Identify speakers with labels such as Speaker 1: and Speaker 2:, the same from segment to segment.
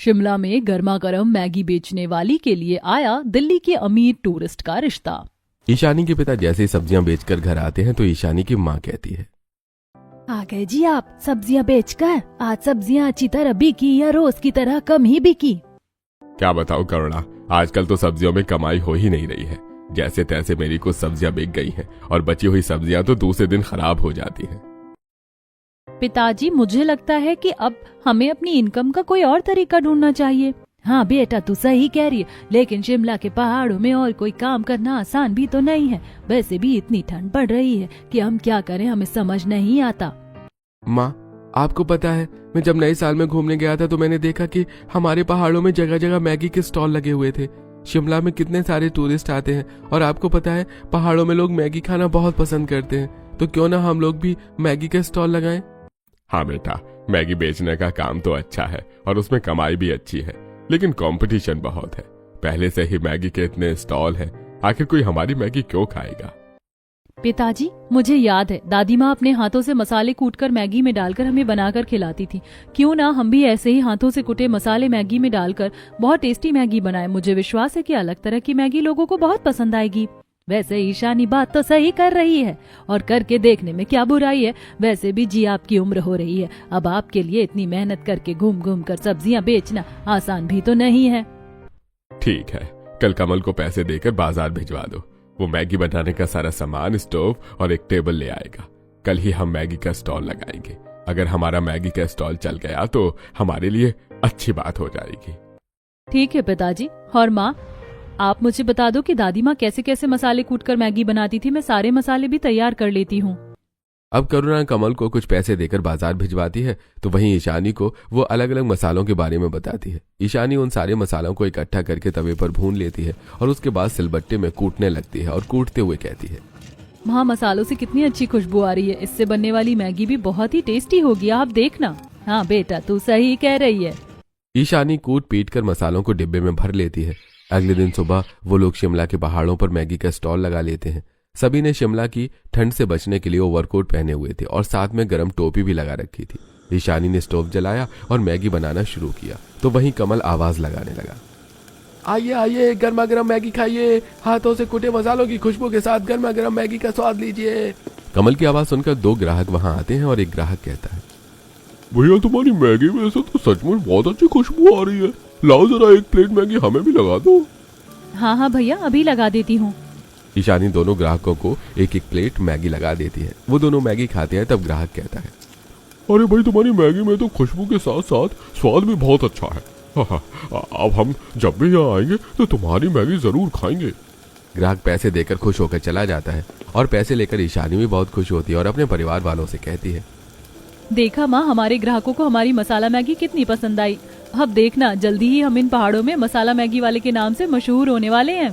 Speaker 1: शिमला में गर्मा गर्म मैगी बेचने वाली के लिए आया दिल्ली के अमीर टूरिस्ट का रिश्ता।
Speaker 2: ईशानी के पिता जैसे ही सब्जियां बेचकर घर आते हैं तो ईशानी की माँ कहती है,
Speaker 1: आ गए जी आप सब्जियां बेचकर। आज सब्जियां अच्छी तरह बिकी या रोज की तरह कम ही बिकी?
Speaker 2: क्या बताऊं करुणा, आजकल तो सब्जियों में कमाई हो ही नहीं रही है। जैसे तैसे मेरी कुछ सब्जियां बिक गई हैं और बची हुई सब्जियां तो दूसरे दिन खराब हो जाती हैं।
Speaker 1: पिताजी, मुझे लगता है कि अब हमें अपनी इनकम का कोई और तरीका ढूंढना चाहिए। हाँ बेटा, तू सही कह रही है, लेकिन शिमला के पहाड़ों में और कोई काम करना आसान भी तो नहीं है। वैसे भी इतनी ठंड पड़ रही है कि हम क्या करें, हमें समझ नहीं आता।
Speaker 2: माँ, आपको पता है, मैं जब नए साल में घूमने गया था तो मैंने देखा कि हमारे पहाड़ों में जगह जगह मैगी के स्टॉल लगे हुए थे। शिमला में कितने सारे टूरिस्ट आते हैं और आपको पता है पहाड़ों में लोग मैगी खाना बहुत पसंद करते हैं, तो क्यों ना हम लोग भी मैगी के स्टॉल लगाएं? हाँ बेटा, मैगी बेचने का काम तो अच्छा है और उसमें कमाई भी अच्छी है, लेकिन कंपटीशन बहुत है। पहले से ही मैगी के इतने स्टॉल हैं, आखिर कोई हमारी मैगी क्यों खाएगा?
Speaker 1: पिताजी, मुझे याद है दादी माँ अपने हाथों से मसाले कूटकर मैगी में डालकर हमें बनाकर खिलाती थी। क्यों ना हम भी ऐसे ही हाथों से कुटे मसाले मैगी में डालकर बहुत टेस्टी मैगी बनाएं। मुझे विश्वास है कि अलग तरह की मैगी लोगों को बहुत पसंद आएगी। वैसे ईशानी बात तो सही कर रही है और करके देखने में क्या बुराई है। वैसे भी जी आपकी उम्र हो रही है, अब आपके लिए इतनी मेहनत करके घूम घूम कर सब्जियां बेचना आसान भी तो नहीं है।
Speaker 2: ठीक है, कल कमल को पैसे देकर बाजार भिजवा दो। वो मैगी बनाने का सारा सामान, स्टोव और एक टेबल ले आएगा। कल ही हम मैगी का स्टॉल लगाएंगे। अगर हमारा मैगी का स्टॉल चल गया तो हमारे लिए अच्छी बात हो जाएगी।
Speaker 1: ठीक है पिताजी। और माँ, आप मुझे बता दो कि दादी माँ कैसे कैसे मसाले कूटकर मैगी बनाती थी। मैं सारे मसाले भी तैयार कर लेती हूँ।
Speaker 2: अब करुणा कमल को कुछ पैसे देकर बाजार भिजवाती है तो वहीं ईशानी को वो अलग अलग मसालों के बारे में बताती है। ईशानी उन सारे मसालों को इकट्ठा करके तवे पर भून लेती है और उसके बाद सिलबट्टे में कूटने लगती है और कूटते हुए कहती है,
Speaker 1: वहाँ मसालों से कितनी अच्छी खुशबू आ रही है। इससे बनने वाली मैगी भी बहुत ही टेस्टी होगी, आप देखना। हाँ बेटा, तू सही कह रही है।
Speaker 2: ईशानी कूट पीट कर मसालों को डिब्बे में भर लेती है। अगले दिन सुबह वो लोग शिमला के पहाड़ों पर मैगी का स्टॉल लगा लेते हैं। सभी ने शिमला की ठंड से बचने के लिए ओवरकोट पहने हुए थे और साथ में गर्म टोपी भी लगा रखी थी। ईशानी ने स्टोव जलाया और मैगी बनाना शुरू किया तो वहीं कमल आवाज लगाने लगा, आइए आइए, गर्मा गर्म मैगी खाइए, हाथों से कुटे मसालों की खुशबू के साथ गर्मा गर्म मैगी का स्वाद लीजिए। कमल की आवाज सुनकर दो ग्राहक वहां आते हैं और एक ग्राहक कहता है, भैया तुम्हारी मैगी में से तो सचमुच बहुत अच्छी खुशबू आ रही है, लाओ जरा एक प्लेट मैगी हमें भी लगा दो।
Speaker 1: हाँ हाँ भैया, अभी लगा देती हूँ।
Speaker 2: ईशानी दोनों ग्राहकों को एक एक प्लेट मैगी लगा देती है। वो दोनों मैगी खाते हैं तब ग्राहक कहता है, अरे भाई तुम्हारी मैगी में तो खुशबू के साथ साथ स्वाद भी बहुत अच्छा है। अब हम जब भी यहाँ आएंगे तो तुम्हारी मैगी जरूर खाएंगे। ग्राहक पैसे देकर खुश होकर चला जाता है और पैसे लेकर ईशानी भी बहुत खुश होती है और अपने परिवार वालों से कहती है,
Speaker 1: देखा माँ, हमारे ग्राहकों को हमारी मसाला मैगी कितनी पसंद आई। अब देखना, जल्दी ही हम इन पहाड़ों में मसाला मैगी वाले के नाम से मशहूर होने वाले हैं।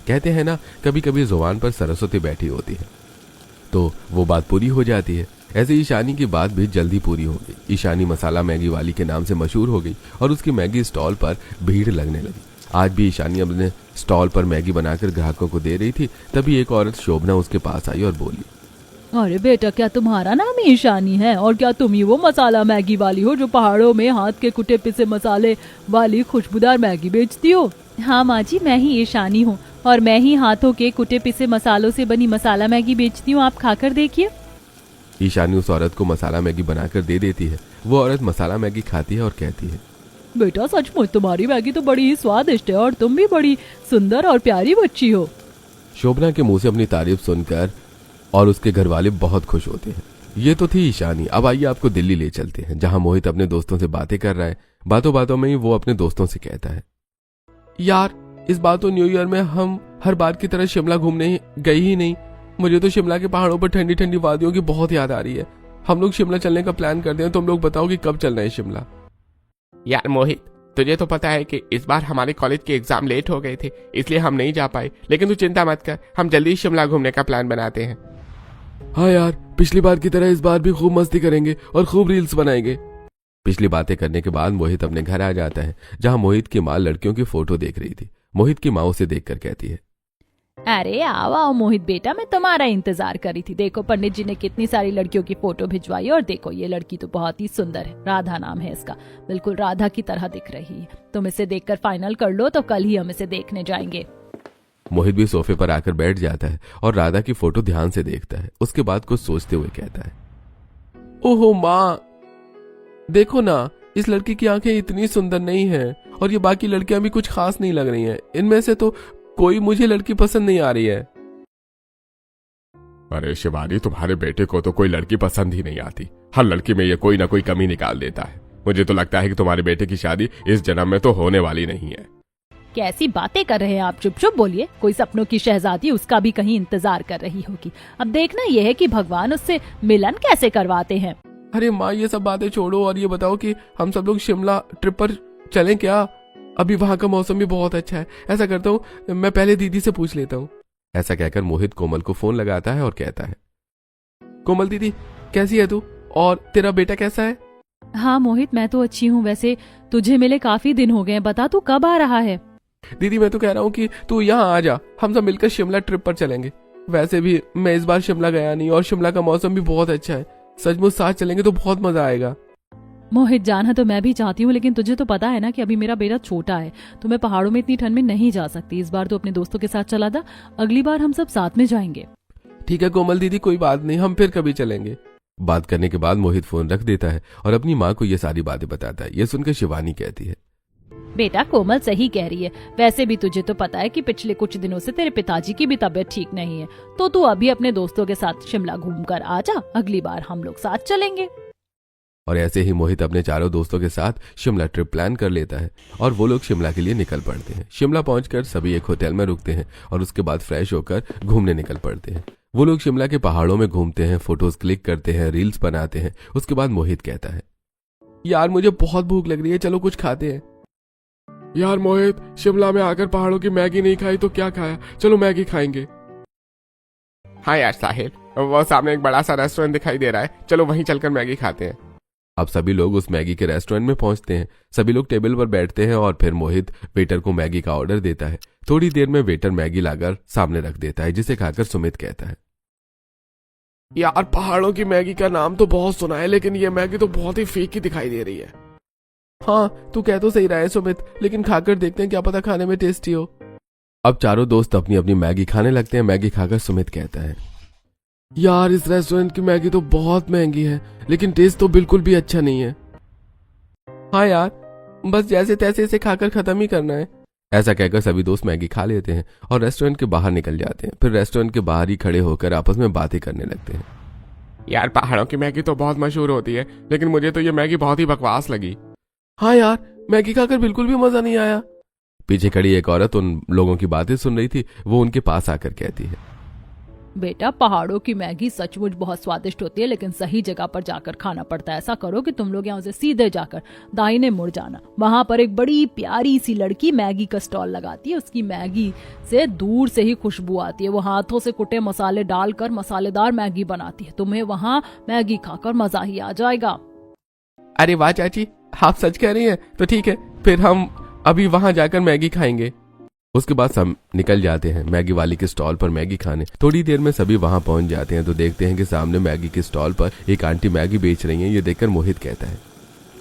Speaker 2: कहते हैं ना, कभी कभी जुबान पर सरस्वती बैठी होती है तो वो बात पूरी हो जाती है। ऐसे ईशानी की बात भी जल्दी पूरी हो गई। ईशानी मसाला मैगी वाली के नाम से मशहूर हो गई और उसकी मैगी स्टॉल पर भीड़ लगने लगी। आज भी ईशानी अपने स्टॉल पर मैगी बनाकर ग्राहकों को दे रही थी, तभी एक औरत शोभना उसके पास आई और बोली,
Speaker 1: अरे बेटा, क्या तुम्हारा नाम ईशानी है और क्या तुम ही वो मसाला मैगी वाली हो जो पहाड़ों में हाथ के कुटे पिसे मसाले वाली खुशबूदार मैगी बेचती हो? हाँ माँ जी, मैं ही ईशानी हूँ और मैं ही हाथों के कुटे पिसे मसालों से बनी मसाला मैगी बेचती हूँ, आप खाकर देखिए।
Speaker 2: ईशानी उस औरत को मसाला मैगी बनाकर दे देती है। वो औरत मसाला मैगी खाती है और कहती है,
Speaker 1: बेटा सचमुच तुम्हारी मैगी तो बड़ी ही स्वादिष्ट है और तुम भी बड़ी सुंदर और प्यारी बच्ची हो।
Speaker 2: शोभना के मुंह से अपनी तारीफ सुनकर और उसके घर वाले बहुत खुश होते हैं। ये तो थी ईशानी। अब आइए आपको दिल्ली ले चलते हैं, जहां मोहित अपने दोस्तों से बातें कर रहा है। बातों बातों में ही वो अपने दोस्तों से कहता है, यार इस बार तो न्यू ईयर में हम हर बार की तरह शिमला घूमने गए ही नहीं। मुझे तो शिमला के पहाड़ों पर ठंडी ठंडी वादियों की बहुत याद आ रही है। हम लोग शिमला चलने का प्लान करते हैं, तुम लोग बताओ कि कब चलना है शिमला।
Speaker 3: यार मोहित, तुझे तो पता है कि इस बार हमारे कॉलेज के एग्जाम लेट हो गए थे, इसलिए हम नहीं जा पाए, लेकिन तू चिंता मत कर, हम जल्दी शिमला घूमने का प्लान बनाते हैं।
Speaker 2: हाँ यार, पिछली बार की तरह इस बार भी खूब मस्ती करेंगे और खूब रील्स बनाएंगे। पिछली बातें करने के बाद मोहित अपने घर आ जाता है, जहां मोहित की माँ लड़कियों की फोटो देख रही थी। मोहित की माँ उसे देखकर कहती है,
Speaker 1: अरे आओ आओ मोहित बेटा, मैं तुम्हारा इंतजार कर रही थी। देखो पंडित जी ने कितनी सारी लड़कियों की फोटो भिजवाई और देखो ये लड़की तो बहुत ही सुंदर है, राधा नाम है इसका, बिल्कुल राधा की तरह दिख रही है। तुम इसे देखकर फाइनल कर लो तो कल ही हम इसे देखने जाएंगे।
Speaker 2: मोहित भी सोफे पर आकर बैठ जाता है और राधा की फोटो ध्यान से देखता है। उसके बाद कुछ सोचते हुए कहता है, ओहो माँ, देखो ना, इस लड़की की आंखें इतनी सुंदर नहीं हैं और ये बाकी लड़कियां भी कुछ खास नहीं लग रही हैं। इनमें से तो कोई मुझे लड़की पसंद नहीं आ रही है।
Speaker 3: अरे शिवानी, तुम्हारे बेटे को तो कोई लड़की पसंद ही नहीं आती। हर लड़की में ये कोई ना कोई कमी निकाल देता है। मुझे तो लगता है कि तुम्हारे बेटे की शादी इस जन्म में तो होने वाली नहीं है।
Speaker 1: कैसी बातें कर रहे हैं आप, चुप चुप बोलिए। कोई सपनों की शहजादी उसका भी कहीं इंतजार कर रही होगी। अब देखना यह है कि भगवान उससे मिलन कैसे करवाते हैं।
Speaker 2: अरे माँ, ये सब बातें छोड़ो और ये बताओ कि हम सब लोग शिमला ट्रिप पर चलें क्या? अभी वहां का मौसम भी बहुत अच्छा है। ऐसा करता हूँ, मैं पहले दीदी से पूछ लेता हूँ। ऐसा कहकर मोहित कोमल को फोन लगाता है और कहता है, कोमल दीदी कैसी है तू, और तेरा बेटा कैसा है?
Speaker 1: हाँ मोहित, मैं तो अच्छी हूँ। वैसे तुझे मिले काफी दिन हो गए, बता तू कब आ रहा है?
Speaker 2: दीदी मैं तो कह रहा हूँ कि तू यहाँ आ जा, हम सब मिलकर शिमला ट्रिप पर चलेंगे। वैसे भी मैं इस बार शिमला गया नहीं और शिमला का मौसम भी बहुत अच्छा है। सचमुच साथ चलेंगे तो बहुत मजा आएगा।
Speaker 1: मोहित जाना तो मैं भी चाहती हूँ, लेकिन तुझे तो पता है ना कि अभी मेरा बेटा छोटा है, तो मैं पहाड़ों में इतनी ठंड में नहीं जा सकती। इस बार तो अपने दोस्तों के साथ चला था, अगली बार हम सब साथ में जाएंगे।
Speaker 2: ठीक है कोमल दीदी, कोई बात नहीं, हम फिर कभी चलेंगे। बात करने के बाद मोहित फोन रख देता है और अपनी माँ को ये सारी बातें बताता है। ये सुनकर शिवानी कहती है,
Speaker 1: बेटा कोमल सही कह रही है। वैसे भी तुझे तो पता है कि पिछले कुछ दिनों से तेरे पिताजी की भी तबीयत ठीक नहीं है, तो तू अभी अपने दोस्तों के साथ शिमला घूमकर आ जा, अगली बार हम लोग साथ चलेंगे।
Speaker 2: और ऐसे ही मोहित अपने चारों दोस्तों के साथ शिमला ट्रिप प्लान कर लेता है और वो लोग शिमला के लिए निकल पड़ते हैं। शिमला पहुंचकर सभी एक होटल में रुकते हैं और उसके बाद फ्रेश होकर घूमने निकल पड़ते हैं। वो लोग शिमला के पहाड़ों में घूमते हैं, फोटोज क्लिक करते हैं, रील्स बनाते हैं। उसके बाद मोहित कहता है, यार मुझे बहुत भूख लग रही है, चलो कुछ खाते हैं।
Speaker 3: यार मोहित, शिमला में आकर पहाड़ों की मैगी नहीं खाई तो क्या खाया, चलो मैगी खाएंगे। हाँ यार साहिल, वो सामने एक बड़ा सा रेस्टोरेंट दिखाई दे रहा है, चलो वहीं चलकर मैगी खाते हैं।
Speaker 2: अब सभी लोग उस मैगी के रेस्टोरेंट में पहुंचते हैं। सभी लोग टेबल पर बैठते हैं और फिर मोहित वेटर को मैगी का ऑर्डर देता है। थोड़ी देर में वेटर मैगी लाकर सामने रख देता है, जिसे खाकर सुमित कहता है,
Speaker 3: यार पहाड़ों की मैगी का नाम तो बहुत सुना है, लेकिन ये मैगी तो बहुत ही फीकी दिखाई दे रही है।
Speaker 2: हाँ तू कह तो सही रहा है सुमित, लेकिन खाकर देखते हैं, क्या पता खाने में टेस्टी हो। अब चारों दोस्त अपनी अपनी मैगी खाने लगते हैं। मैगी खाकर सुमित कहता है, यार इस रेस्टोरेंट की मैगी तो बहुत महंगी है, लेकिन टेस्ट तो बिल्कुल भी अच्छा नहीं है। हाँ यार, बस जैसे तैसे इसे खाकर खत्म ही करना है। ऐसा कहकर सभी दोस्त मैगी खा लेते हैं और रेस्टोरेंट के बाहर निकल जाते हैं। फिर रेस्टोरेंट के बाहर ही खड़े होकर आपस में बातें करने लगते हैं।
Speaker 3: यार पहाड़ों की मैगी तो बहुत मशहूर होती है, लेकिन मुझे तो ये मैगी बहुत ही बकवास लगी।
Speaker 2: हाँ यार, मैगी खाकर बिल्कुल भी मजा नहीं आया। पीछे खड़ी एक औरत उन लोगों की बातें सुन रही थी। वो उनके पास आकर कहती है,
Speaker 1: बेटा पहाड़ों की मैगी सचमुच बहुत स्वादिष्ट होती है, लेकिन सही जगह पर जाकर खाना पड़ता है। ऐसा करो कि तुम लोग यहाँ से सीधे जाकर दाहिने मुड़ जाना, वहां पर एक बड़ी प्यारी सी लड़की मैगी का स्टॉल लगाती है। उसकी मैगी से दूर से ही खुशबू आती है। वो हाथों से कुटे मसाले डालकर मसालेदार मैगी बनाती है। तुम्हें वहाँ मैगी खाकर मजा ही आ जाएगा।
Speaker 2: अरे वाह चाची, आप सच कह रही हैं, तो ठीक है, फिर हम अभी वहां जाकर मैगी खाएंगे। उसके बाद सब निकल जाते हैं मैगी वाली के स्टॉल पर मैगी खाने। थोड़ी देर में सभी वहां पहुंच जाते हैं तो देखते हैं कि सामने मैगी के स्टॉल पर एक आंटी मैगी बेच रही हैं। ये देखकर मोहित कहता है,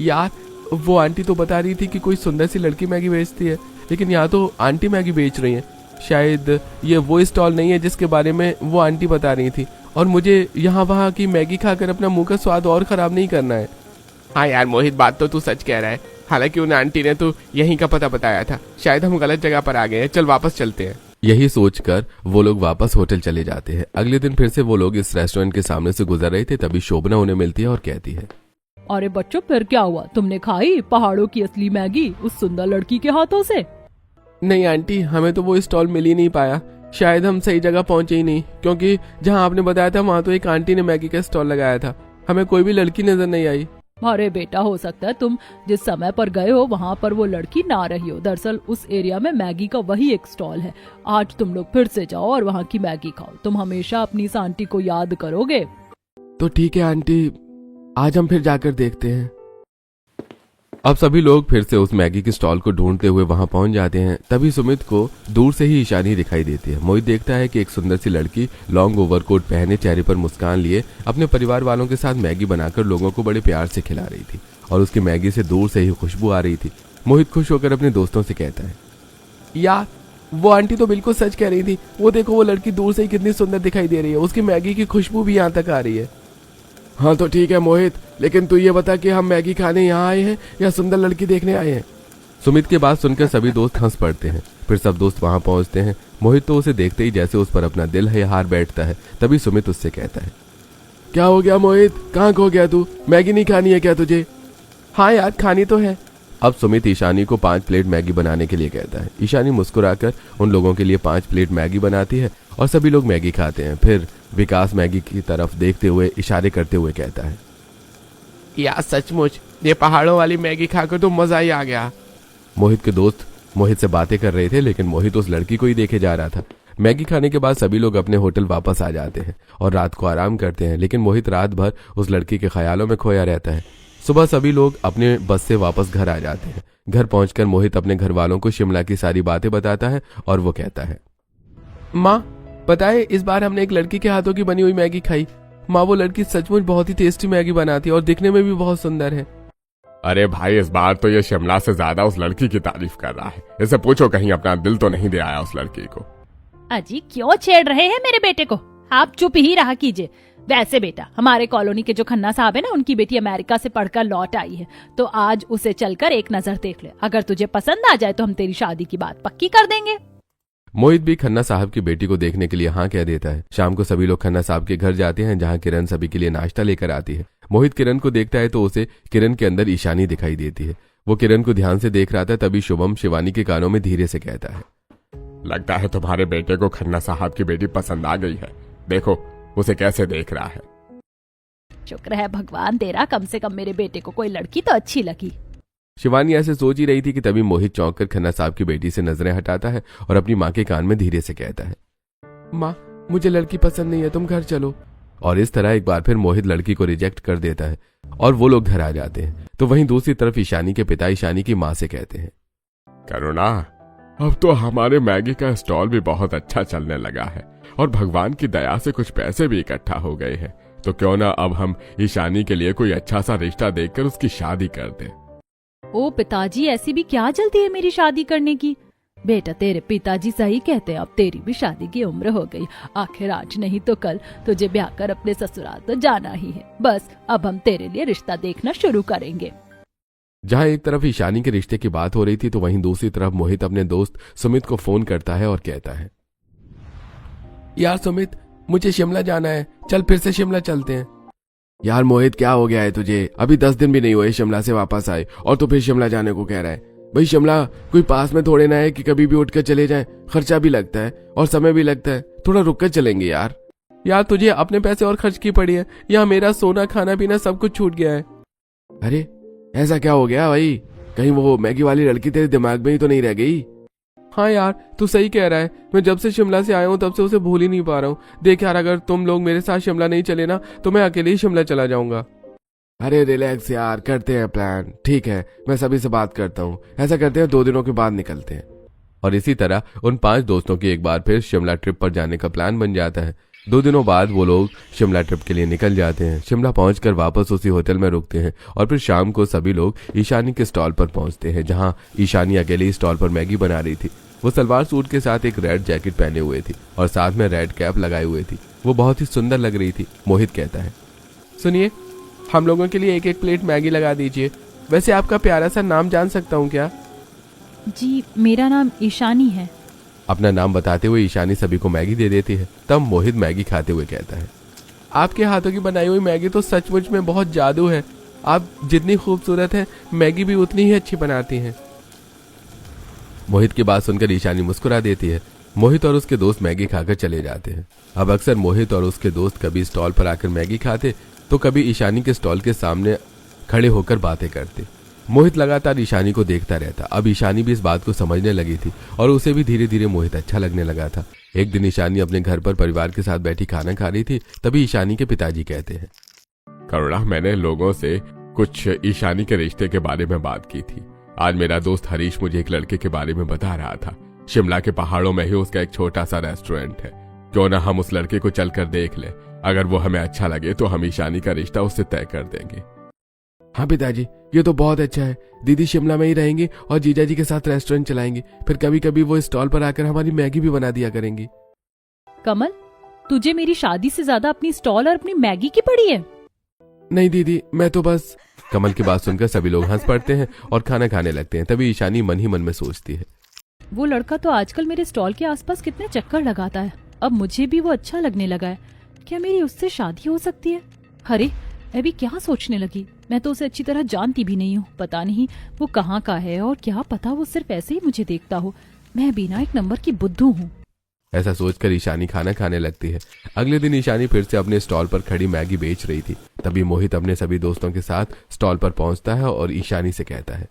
Speaker 2: यार वो आंटी तो बता रही थी कि कोई सुंदर सी लड़की मैगी बेचती है, लेकिन यहाँ तो आंटी मैगी बेच रही है। शायद ये वो स्टॉल नहीं है जिसके बारे में वो आंटी बता रही थी, और मुझे यहाँ वहाँ की मैगी खाकर अपना मुंह का स्वाद और खराब नहीं करना है।
Speaker 3: हाँ यार मोहित, बात तो तू सच कह रहा है। हालांकि उन आंटी ने तो यहीं का पता बताया था, शायद हम गलत जगह पर आ गए हैं, चल वापस चलते हैं।
Speaker 2: यही सोचकर वो लोग वापस होटल चले जाते हैं। अगले दिन फिर से वो लोग इस रेस्टोरेंट के सामने से गुजर रहे थे, तभी शोभना उन्हें मिलती है और कहती है,
Speaker 1: अरे बच्चों फिर क्या हुआ, तुमने खाई पहाड़ों की असली मैगी उस सुंदर लड़की के हाथों से?
Speaker 2: नहीं आंटी, हमें तो वो स्टॉल मिल ही नहीं पाया। शायद हम सही जगह पहुंचे ही नहीं, क्योंकि जहाँ आपने बताया था वहाँ तो एक आंटी ने मैगी का स्टॉल लगाया था, हमें कोई भी लड़की नजर नहीं आई।
Speaker 1: अरे बेटा, हो सकता है तुम जिस समय पर गए हो वहाँ पर वो लड़की ना रही हो। दरअसल उस एरिया में मैगी का वही एक स्टॉल है। आज तुम लोग फिर से जाओ और वहाँ की मैगी खाओ। तुम हमेशा अपनी इस आंटी को याद करोगे।
Speaker 2: तो ठीक है आंटी, आज हम फिर जाकर देखते हैं। अब सभी लोग फिर से उस मैगी के स्टॉल को ढूंढते हुए वहां पहुंच जाते हैं। तभी सुमित को दूर से ही ईशानी दिखाई देती है। मोहित देखता है कि एक सुंदर सी लड़की लॉन्ग ओवरकोट पहने, चेहरे पर मुस्कान लिए अपने परिवार वालों के साथ मैगी बनाकर लोगों को बड़े प्यार से खिला रही थी और उसकी मैगी से दूर से ही खुशबू आ रही थी। मोहित खुश होकर अपने दोस्तों से कहता है, यार वो आंटी तो बिल्कुल सच कह रही थी। वो देखो, वो लड़की दूर से ही कितनी सुंदर दिखाई दे रही है, उसकी मैगी की खुशबू भी यहाँ तक आ रही है।
Speaker 3: हाँ तो ठीक है मोहित, लेकिन तू ये बता कि हम मैगी खाने यहाँ आए हैं या सुंदर लड़की देखने आए हैं?
Speaker 2: सुमित की बात सुनकर सभी दोस्त हंस पड़ते हैं। फिर सब दोस्त वहां पहुंचते हैं। मोहित तो उसे देखते ही जैसे उस पर अपना दिल है हार बैठता है। तभी सुमित उससे कहता है,
Speaker 3: क्या हो गया मोहित, कहाँ खो गया तू? मैगी नहीं खानी है क्या तुझे?
Speaker 1: हाँ यार, खानी तो है।
Speaker 2: अब सुमित ईशानी को 5 प्लेट मैगी बनाने के लिए कहता है। ईशानी मुस्कुराकर उन लोगों के लिए 5 प्लेट मैगी बनाती है और सभी लोग मैगी खाते हैं। फिर विकास मैगी की तरफ देखते हुए इशारे करते हुए कहता है,
Speaker 3: यार सचमुच ये पहाड़ों वाली मैगी खाकर तो मजा ही आ गया।
Speaker 2: मोहित के दोस्त मोहित से बातें कर रहे थे, लेकिन मोहित उस लड़की को ही देखे जा रहा था। मैगी खाने के बाद सभी लोग अपने होटल वापस आ जाते हैं और रात को आराम करते हैं, लेकिन मोहित रात भर उस लड़की के ख्यालों में खोया रहता है। सुबह सभी लोग अपने बस से वापस घर आ जाते हैं। घर पहुंचकर मोहित अपने घर वालों को शिमला की सारी बातें बताता है और वो कहता है,
Speaker 3: माँ पता है इस बार हमने एक लड़की के हाथों की बनी हुई मैगी खाई। माँ वो लड़की सचमुच बहुत ही टेस्टी मैगी बनाती है और दिखने में भी बहुत सुंदर है। अरे भाई इस बार तो ये शिमला से ज्यादा उस लड़की की तारीफ कर रहा है। इसे पूछो कहीं अपना दिल तो नहीं दे आया उस लड़की को।
Speaker 1: अजी क्यों छेड़ रहे हैं मेरे बेटे को? आप चुप ही रहा कीजिए। वैसे बेटा, हमारे कॉलोनी के जो खन्ना साहब है ना, उनकी बेटी अमेरिका से पढ़कर लौट आई है, तो आज उसे चलकर एक नजर देख ले। अगर तुझे पसंद आ जाए तो हम तेरी शादी की बात पक्की कर देंगे।
Speaker 2: मोहित भी खन्ना साहब की बेटी को देखने के लिए हाँ कह देता है। शाम को सभी लोग खन्ना साहब के घर जाते हैं, जहाँ किरण सभी के लिए नाश्ता लेकर आती है। मोहित किरण को देखता है तो उसे किरण के अंदर ईशानी दिखाई देती है। वो किरण को ध्यान से देख रहा था, तभी शुभम शिवानी के कानों में धीरे से कहता है,
Speaker 3: लगता है तुम्हारे बेटे को खन्ना साहब की बेटी पसंद आ गई है। देखो उसे कैसे देख रहा है।
Speaker 1: शुक्र है भगवान तेरा, कम से कम मेरे बेटे को कोई लड़की तो अच्छी लगी।
Speaker 2: शिवानी ऐसे सोच ही रही थी कि तभी मोहित चौंक कर खन्ना साहब की बेटी से नजरें हटाता है और अपनी माँ के कान में धीरे से कहता है,
Speaker 3: माँ मुझे लड़की पसंद नहीं है, तुम घर चलो।
Speaker 2: और इस तरह एक बार फिर मोहित लड़की को रिजेक्ट कर देता है और वो लोग घर आ जाते हैं। तो वहीं दूसरी तरफ ईशानी के पिता ईशानी की माँ से कहते हैं,
Speaker 3: करुणा अब तो हमारे मैगी का स्टॉल भी बहुत अच्छा चलने लगा है और भगवान की दया से कुछ पैसे भी इकट्ठा हो गए हैं, तो क्यों ना अब हम ईशानी के लिए कोई अच्छा सा रिश्ता देखकर उसकी शादी कर दें।
Speaker 1: ओ पिताजी, ऐसी भी क्या जल्दी है मेरी शादी करने की? बेटा तेरे पिताजी सही कहते हैं, अब तेरी भी शादी की उम्र हो गई। आखिर आज नहीं तो कल तुझे ब्याह कर अपने ससुराल तो जाना ही है। बस अब हम तेरे लिए रिश्ता देखना शुरू करेंगे।
Speaker 2: जहाँ एक तरफ ईशानी के रिश्ते की बात हो रही थी, तो वहीं दूसरी तरफ मोहित अपने दोस्त सुमित को फोन करता है और कहता है,
Speaker 3: यार सुमित मुझे शिमला जाना है, चल फिर से शिमला चलते हैं।
Speaker 2: यार मोहित क्या हो गया है तुझे? अभी 10 दिन भी नहीं हुए शिमला से वापस आए और तो फिर शिमला जाने को कह रहा है।
Speaker 3: भाई शिमला कोई पास में थोड़े ना है कि कभी भी उठ कर चले जाएं। खर्चा भी लगता है और समय भी लगता है, थोड़ा रुक कर चलेंगे यार।
Speaker 2: यार तुझे अपने पैसे और खर्च की पड़ी है, यहाँ मेरा सोना खाना पीना सब कुछ छूट गया है।
Speaker 3: अरे ऐसा क्या हो गया भाई? कहीं वो मैगी वाली लड़की तेरे दिमाग में ही तो नहीं रह गई?
Speaker 2: हाँ यार तू सही कह रहा है, मैं जब से शिमला से आया हूँ तब से उसे भूल ही नहीं पा रहा हूँ। देख यार, अगर तुम लोग मेरे साथ शिमला नहीं चले ना तो मैं अकेले ही शिमला चला जाऊंगा।
Speaker 3: अरे रिलैक्स यार, करते हैं प्लान। ठीक है, मैं सभी से बात करता हूँ, ऐसा करते हैं 2 दिनों के बाद निकलते हैं।
Speaker 2: और इसी तरह उन 5 दोस्तों की एक बार फिर शिमला ट्रिप पर जाने का प्लान बन जाता है। 2 दिनों बाद वो लोग शिमला ट्रिप के लिए निकल जाते हैं। शिमला पहुंचकर वापस उसी होटल में रुकते हैं और फिर शाम को सभी लोग ईशानी के स्टॉल पर पहुंचते हैं, जहां ईशानी अकेले स्टॉल पर मैगी बना रही थी। वो सलवार सूट के साथ एक रेड जैकेट पहने हुए थी और साथ में रेड कैप लगाए हुए थी। वो बहुत ही सुंदर लग रही थी। मोहित कहता है,
Speaker 3: सुनिए हम लोगों के लिए 1-1 प्लेट मैगी लगा दीजिए। वैसे आपका प्यारा सा नाम जान सकता हूँ क्या?
Speaker 1: जी मेरा नाम ईशानी है।
Speaker 2: अपना नाम बताते हुए ईशानी सभी को मैगी दे देती है। तब मोहित मैगी खाते हुए कहता है,
Speaker 3: आपके हाथों की बनाई हुई मैगी तो सचमुच में बहुत जादू है। आप जितनी खूबसूरत हैं मैगी भी उतनी ही अच्छी बनाती हैं।
Speaker 2: मोहित की बात सुनकर ईशानी मुस्कुरा देती है। मोहित और उसके दोस्त मैगी खाकर चले जाते हैं। अब अक्सर मोहित और उसके दोस्त कभी स्टॉल पर आकर मैगी खाते तो कभी ईशानी के स्टॉल के सामने खड़े होकर बातें करते। मोहित लगातार ईशानी को देखता रहता। अब ईशानी भी इस बात को समझने लगी थी और उसे भी धीरे धीरे मोहित अच्छा लगने लगा था। एक दिन ईशानी अपने घर पर परिवार के साथ बैठी खाना खा रही थी। तभी ईशानी के पिताजी कहते हैं,
Speaker 3: करुणा मैंने लोगों से कुछ ईशानी के रिश्ते के बारे में बात की थी। आज मेरा दोस्त हरीश मुझे एक लड़के के बारे में बता रहा था। शिमला के पहाड़ों में ही उसका एक छोटा सा रेस्टोरेंट है। क्यों ना हम उस लड़के को चलकर देख ले। अगर वो हमें अच्छा लगे तो हम ईशानी का रिश्ता उससे तय कर देंगे।
Speaker 2: हाँ पिताजी, ये तो बहुत अच्छा है। दीदी शिमला में ही रहेंगी और जीजा जी के साथ रेस्टोरेंट चलाएंगी। फिर कभी कभी वो स्टॉल पर आकर हमारी मैगी भी बना दिया करेंगी।
Speaker 1: कमल, तुझे मेरी शादी से ज्यादा अपनी स्टॉल और अपनी मैगी की पड़ी है।
Speaker 2: नहीं दीदी, मैं तो बस। कमल की बात सुनकर सभी लोग हंस पड़ते हैं और खाना खाने लगते हैं। तभी ईशानी मन ही मन में सोचती है,
Speaker 1: वो लड़का तो आजकल मेरे स्टॉल के आसपास कितने चक्कर लगाता है। अब मुझे भी वो अच्छा लगने लगा है। क्या मेरी उससे शादी हो सकती है? अरे अभी क्या सोचने लगी। मैं तो उसे अच्छी तरह जानती भी नहीं हूँ। पता नहीं वो कहाँ का है और क्या पता वो सिर्फ ऐसे ही मुझे देखता हो। मैं भी ना एक नंबर की बुद्धू हूँ।
Speaker 2: ऐसा सोचकर ईशानी खाना खाने लगती है। अगले दिन ईशानी फिर से अपने स्टॉल पर खड़ी मैगी बेच रही थी। तभी मोहित अपने सभी दोस्तों के साथ स्टॉल पर पहुंचता है और ईशानी से कहता है,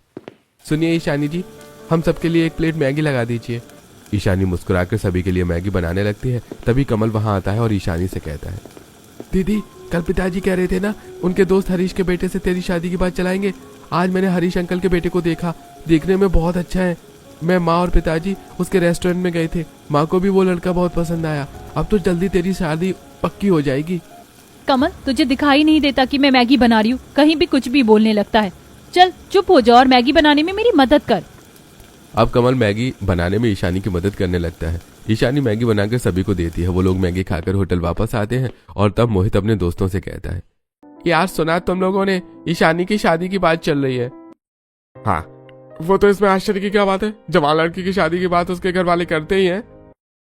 Speaker 2: सुनिए ईशानी जी, हम सबके लिए एक प्लेट मैगी लगा दीजिए। ईशानी मुस्कुराकर सभी के लिए मैगी बनाने लगती है। तभी कमल वहां आता है और ईशानी से कहता है, दीदी कल पिताजी कह रहे थे ना, उनके दोस्त हरीश के बेटे से तेरी शादी की बात चलाएंगे। आज मैंने हरीश अंकल के बेटे को देखा, देखने में बहुत अच्छा है। मैं, माँ और पिताजी उसके रेस्टोरेंट में गए थे। माँ को भी वो लड़का बहुत पसंद आया। अब तो जल्दी तेरी शादी पक्की हो जाएगी।
Speaker 1: कमल, तुझे दिखाई नहीं देता कि मैं मैगी बना रही हूँ? कहीं भी कुछ भी बोलने लगता है। चल चुप हो जा और मैगी बनाने में मेरी मदद कर।
Speaker 2: अब कमल मैगी बनाने में ईशानी की मदद करने लगता है। ईशानी मैगी बनाकर सभी को देती है। वो लोग मैगी खाकर होटल वापस आते हैं और तब मोहित अपने दोस्तों से कहता है,
Speaker 3: यार सुना तुम लोगों ने, ईशानी की शादी की बात चल रही है। हाँ, वो तो इसमें आश्चर्य की क्या बात है? जवान लड़की की शादी की बात उसके घर वाले करते ही हैं।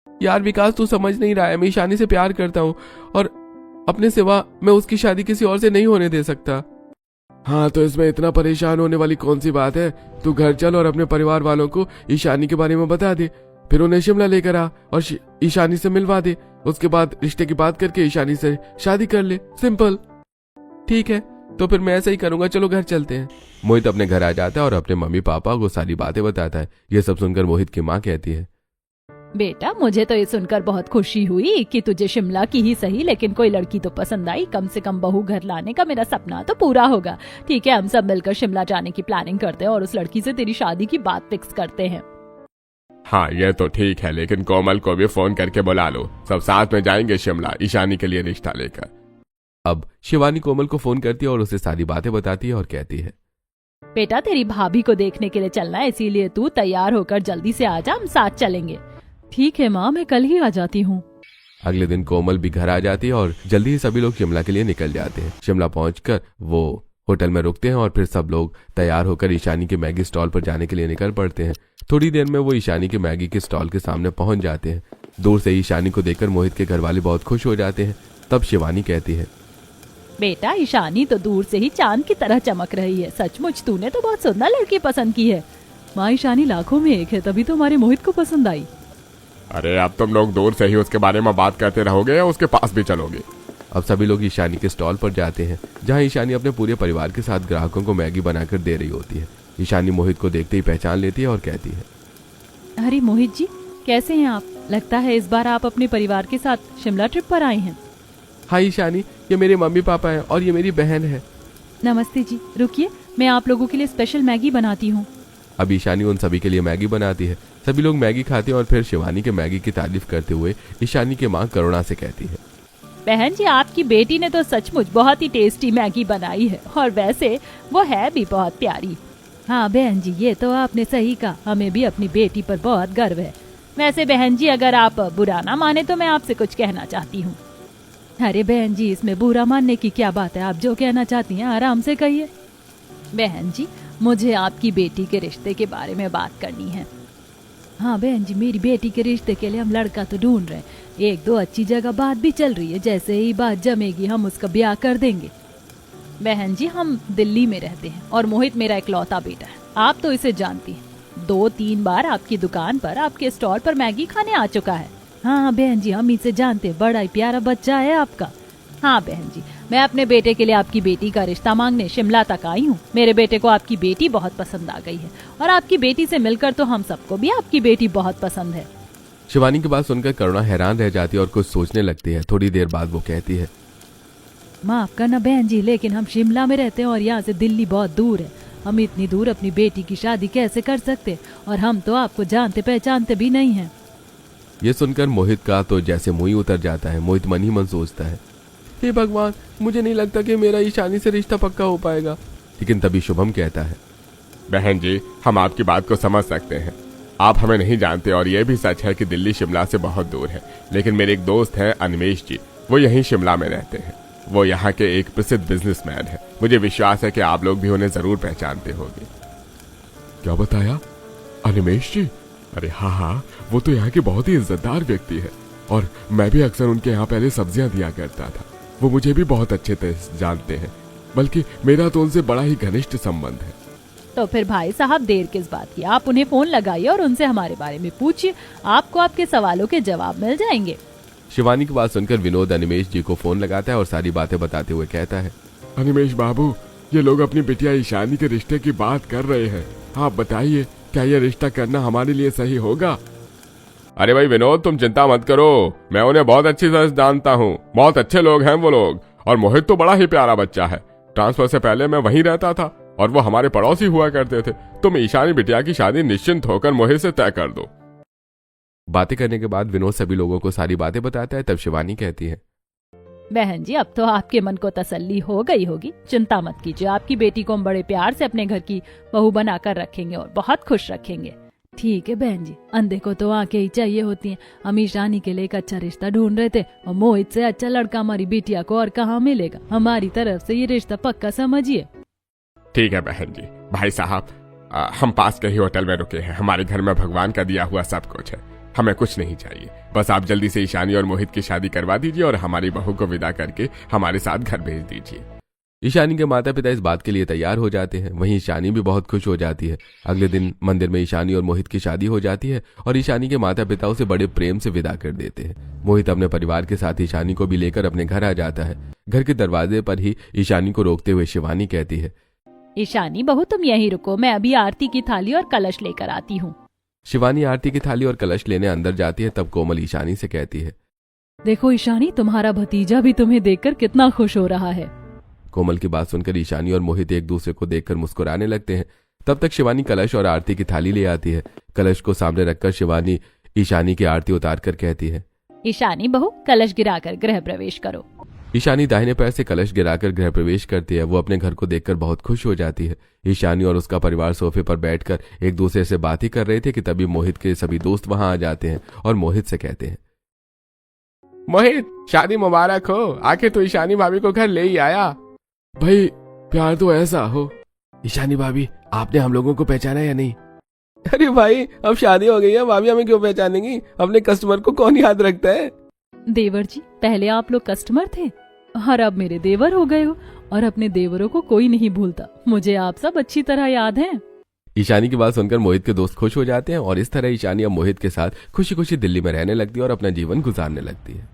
Speaker 2: यार विकास, तू समझ नहीं रहा है। मैं ईशानी से प्यार करता हूँ और अपने सिवा मैं उसकी शादी किसी और से नहीं होने दे सकता।
Speaker 3: हाँ, तो इसमें इतना परेशान होने वाली कौन सी बात है? तू घर चल और अपने परिवार वालों को ईशानी के बारे में बता दे। फिर उन्हें शिमला लेकर आ और ईशानी से मिलवा दे। उसके बाद रिश्ते की बात करके ईशानी से शादी कर ले। सिंपल।
Speaker 2: ठीक है, तो फिर मैं ऐसा ही करूंगा। चलो घर चलते हैं। मोहित अपने घर आ जाता है और अपने मम्मी पापा को सारी बातें बताता है। ये सब सुनकर मोहित की माँ कहती है,
Speaker 1: बेटा, मुझे तो ये सुनकर बहुत खुशी हुई कि तुझे शिमला की ही सही लेकिन कोई लड़की तो पसंद आई। कम से कम बहू घर लाने का मेरा सपना तो पूरा होगा। ठीक है, हम सब मिलकर शिमला जाने की प्लानिंग करते हैं और उस लड़की से तेरी शादी की बात फिक्स करते हैं।
Speaker 3: हाँ, ये तो ठीक है, लेकिन कोमल को भी फोन करके बुला लो। सब साथ में जाएंगे शिमला ईशानी के लिए रिश्ता लेकर।
Speaker 2: अब शिवानी कोमल को फोन करती है और उसे सारी बातें बताती है और कहती है,
Speaker 1: बेटा, तेरी भाभी को देखने के लिए चलना है, इसीलिए तू तैयार होकर जल्दी से आ जा, हम साथ चलेंगे। ठीक है माँ, मैं कल ही आ जाती हूँ।
Speaker 2: अगले दिन कोमल भी घर आ जाती है और जल्दी ही सभी लोग शिमला के लिए निकल जाते हैं। शिमला पहुंचकर वो होटल में रुकते हैं और फिर सब लोग तैयार होकर ईशानी के मैगी स्टॉल पर जाने के लिए निकल पड़ते हैं। थोड़ी देर में वो ईशानी के मैगी के स्टॉल के सामने पहुंच जाते हैं। दूर से ईशानी को देखकर मोहित के घर वाले बहुत खुश हो जाते हैं। तब शिवानी कहती है,
Speaker 1: बेटा, ईशानी तो दूर से ही चांद की तरह चमक रही है। सचमुच तूने तो बहुत सुंदर लड़की पसंद की है। माँ, ईशानी लाखों में एक है, तभी तो हमारे मोहित को पसंद आई।
Speaker 3: अरे अब तुम लोग दूर से ही उसके बारे में बात करते रहोगे या उसके पास भी चलोगे?
Speaker 2: अब सभी लोग ईशानी के स्टॉल पर जाते हैं, जहां ईशानी अपने पूरे परिवार के साथ ग्राहकों को मैगी बनाकर दे रही होती है। ईशानी मोहित को देखते ही पहचान लेती है और कहती है,
Speaker 1: अरे मोहित जी, कैसे हैं आप? लगता है इस बार आप अपने परिवार के साथ शिमला ट्रिप पर आए हैं।
Speaker 2: हाँ ईशानी, ये मेरे मम्मी पापा हैं और ये मेरी बहन है।
Speaker 1: नमस्ते जी, रुकिए, मैं आप लोगों के लिए स्पेशल मैगी बनाती हूँ।
Speaker 2: अब ईशानी उन सभी के लिए मैगी बनाती है। सभी लोग मैगी खाते हैं और फिर शिवानी के मैगी की तारीफ करते हुए ईशानी की माँ करुणा से कहती है,
Speaker 1: बहन जी, आपकी बेटी ने तो सचमुच बहुत ही टेस्टी मैगी बनाई है और वैसे वो है भी बहुत प्यारी। हाँ बहन जी, ये तो आपने सही कहा। हमें भी अपनी बेटी पर बहुत गर्व है। वैसे बहन जी, अगर आप बुरा ना माने तो मैं आपसे कुछ कहना चाहती हूँ। अरे बहन जी, इसमें बुरा मानने की क्या बात है? आप जो कहना चाहती हैं आराम से कहिए। बहन जी, मुझे आपकी बेटी के रिश्ते के बारे में बात करनी है। हाँ बहन जी, मेरी बेटी के रिश्ते के लिए हम लड़का तो ढूंढ रहे हैं। एक दो अच्छी जगह बात भी चल रही है। जैसे ही बात जमेगी हम उसका ब्याह कर देंगे। बहन जी, हम दिल्ली में रहते हैं और मोहित मेरा इकलौता बेटा है। आप तो इसे जानती हैं। 2-3 बार आपकी दुकान पर, आपके स्टॉल पर मैगी खाने आ चुका है। हाँ बहन जी, हम इसे जानते हैं। बड़ा ही प्यारा बच्चा है आपका। हाँ बहन जी, मैं अपने बेटे के लिए आपकी बेटी का रिश्ता मांगने शिमला तक आई हूँ। मेरे बेटे को आपकी बेटी बहुत पसंद आ गई है और आपकी बेटी से मिलकर तो हम सबको भी आपकी बेटी बहुत पसंद है।
Speaker 2: शिवानी की बात सुनकर करुणा हैरान रह जाती है और कुछ सोचने लगती है। थोड़ी देर बाद वो कहती है,
Speaker 1: माफ करना बहन जी, लेकिन हम शिमला में रहते हैं और यहाँ से दिल्ली बहुत दूर है। हम इतनी दूर अपनी बेटी की शादी कैसे कर सकते, और हम तो आपको जानते पहचानते भी नहीं हैं।
Speaker 2: ये सुनकर मोहित का तो जैसे मुंह ही उतर जाता है। मोहित मन ही मन सोचता है, हे भगवान, मुझे नहीं लगता कि मेरा ईशानी से रिश्ता पक्का हो पाएगा। लेकिन तभी शुभम कहता है,
Speaker 3: बहन जी, हम आपकी बात को समझ सकते हैं। आप हमें नहीं जानते और यह भी सच है कि दिल्ली शिमला से बहुत दूर है, लेकिन मेरे एक दोस्त हैं अनिमेश जी, वो यहीं शिमला में रहते हैं। वो यहाँ के एक प्रसिद्ध बिजनेसमैन है। मुझे विश्वास है कि आप लोग भी उन्हें जरूर पहचानते होंगे। क्या बताया? अनिमेश जी? अरे हाँ, वो तो यहाँ के बहुत ही इज्जतदार व्यक्ति है और मैं भी अक्सर उनके यहाँ पहले सब्जियां दिया करता था। वो मुझे भी बहुत अच्छे से जानते हैं, बल्कि मेरा तो उनसे बड़ा ही घनिष्ठ संबंध है।
Speaker 1: तो फिर भाई साहब देर किस बात की, आप उन्हें फोन लगाइए और उनसे हमारे बारे में पूछिए, आपको आपके सवालों के जवाब मिल जाएंगे।
Speaker 2: शिवानी की बात सुनकर विनोद अनिमेश जी को फोन लगाता है और सारी बातें बताते हुए कहता है,
Speaker 3: अनिमेश बाबू, ये लोग अपनी बिटिया ईशानी के रिश्ते की बात कर रहे हैं। आप बताइए, क्या ये रिश्ता करना हमारे लिए सही होगा? अरे भाई विनोद, तुम चिंता मत करो, मैं उन्हें बहुत अच्छी तरह जानता हूँ। बहुत अच्छे लोग हैं वो लोग, और मोहित तो बड़ा ही प्यारा बच्चा है। ट्रांसफर से पहले मैं वहीं रहता था और वो हमारे पड़ोसी हुआ करते थे। तुम ईशानी बिटिया की शादी निश्चिंत होकर मोहित से तय कर दो।
Speaker 2: बातें करने के बाद विनोद सभी लोगों को सारी बातें बताता है। तब शिवानी कहती है,
Speaker 1: बहन जी, अब तो आपके मन को तसल्ली हो गई होगी। चिंता मत कीजिए, आपकी बेटी को हम बड़े प्यार से अपने घर की बहू बनाकर रखेंगे और बहुत खुश रखेंगे। ठीक है बहन जी, अंधे को तो आंखें ही चाहिए होती हैं। हम ईशानी के लिए एक अच्छा रिश्ता ढूंढ रहे थे और मोहित से अच्छा लड़का हमारी बिटिया को और कहाँ मिलेगा। हमारी तरफ से ये रिश्ता पक्का समझिए।
Speaker 3: ठीक है बहन जी। भाई साहब, हम पास के ही होटल में रुके हैं। हमारे घर में भगवान का दिया हुआ सब कुछ है, हमें कुछ नहीं चाहिए। बस आप जल्दी से ईशानी और मोहित की शादी करवा दीजिए और हमारी बहू को विदा करके हमारे साथ घर भेज दीजिए।
Speaker 2: ईशानी के माता पिता इस बात के लिए तैयार हो जाते हैं। वहीं ईशानी भी बहुत खुश हो जाती है। अगले दिन मंदिर में ईशानी और मोहित की शादी हो जाती है और ईशानी के माता पिता उसे बड़े प्रेम से विदा कर देते हैं। मोहित अपने परिवार के साथ ईशानी को भी लेकर अपने घर आ जाता है। घर के दरवाजे पर ही ईशानी को रोकते हुए शिवानी कहती है,
Speaker 1: ईशानी बहू, तुम यहीं रुको, मैं अभी आरती की थाली और कलश लेकर आती हूँ।
Speaker 2: शिवानी आरती की थाली और कलश लेने अंदर जाती है। तब कोमल ईशानी से कहती है,
Speaker 1: देखो ईशानी, तुम्हारा भतीजा भी तुम्हें देखकर कितना खुश हो रहा है।
Speaker 2: कोमल की बात सुनकर ईशानी और मोहित एक दूसरे को देखकर मुस्कुराने लगते हैं। तब तक शिवानी कलश और आरती की थाली ले आती है। कलश को सामने रखकर शिवानी ईशानी की आरती उतार कर कहती है,
Speaker 1: ईशानी बहू, कलश गिराकर गृह प्रवेश करो।
Speaker 2: ईशानी दाहिने पैर से कलश गिराकर गृह प्रवेश करती है। वो अपने घर को देखकर बहुत खुश हो जाती है। ईशानी और उसका परिवार सोफे पर बैठकर एक दूसरे से बात ही कर रहे थे कि तभी मोहित के सभी दोस्त वहां आ जाते हैं और मोहित से कहते हैं,
Speaker 3: मोहित, शादी मुबारक हो। आखिर तो ईशानी भाभी को घर ले ही आया। भाई, प्यार तो ऐसा हो।
Speaker 2: ईशानी भाभी, आपने हम लोगों को पहचाना या नहीं?
Speaker 3: अरे भाई, अब शादी हो गई है, भाभी हमें क्यों पहचानेंगी? अपने कस्टमर को कौन याद रखता है?
Speaker 1: देवर जी, पहले आप लोग कस्टमर थे और अब मेरे देवर हो गए हो, और अपने देवरों को कोई नहीं भूलता। मुझे आप सब अच्छी तरह याद हैं।
Speaker 2: ईशानी की बात सुनकर मोहित के दोस्त खुश हो जाते हैं और इस तरह ईशानी अब मोहित के साथ खुशी खुशी दिल्ली में रहने लगती है और अपना जीवन गुजारने लगती है।